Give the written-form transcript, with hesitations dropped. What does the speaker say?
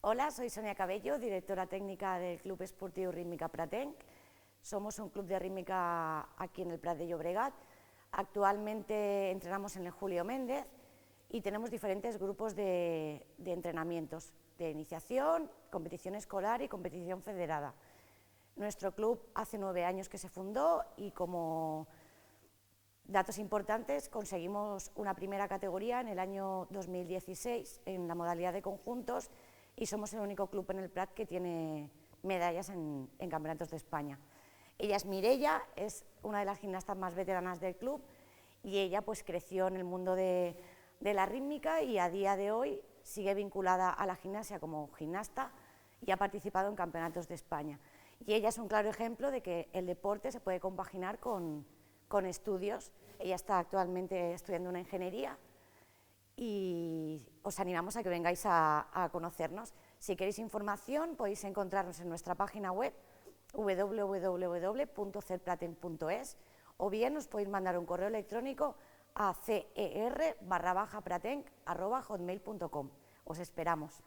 Hola, soy Sonia Cabello, directora técnica del Club Esportiu Rítmica Pratenc. Somos un club de rítmica aquí en el Prat de Llobregat. Actualmente entrenamos en el Julio Méndez y tenemos diferentes grupos de entrenamientos, de iniciación, competición escolar y competición federada. Nuestro club hace 9 años que se fundó y como datos importantes conseguimos una primera categoría en el año 2016 en la modalidad de conjuntos y somos el único club en el Prat que tiene medallas en campeonatos de España. Ella es Mireia, es una de las gimnastas más veteranas del club y ella pues creció en el mundo de la rítmica y a día de hoy sigue vinculada a la gimnasia como gimnasta y ha participado en campeonatos de España. Y ella es un claro ejemplo de que el deporte se puede compaginar con estudios. Ella está actualmente estudiando una ingeniería y os animamos a que vengáis a conocernos. Si queréis información podéis encontrarnos en nuestra página web www.cerpratenc.es o bien os podéis mandar un correo electrónico a cer_pratenc@hotmail.com. Os esperamos.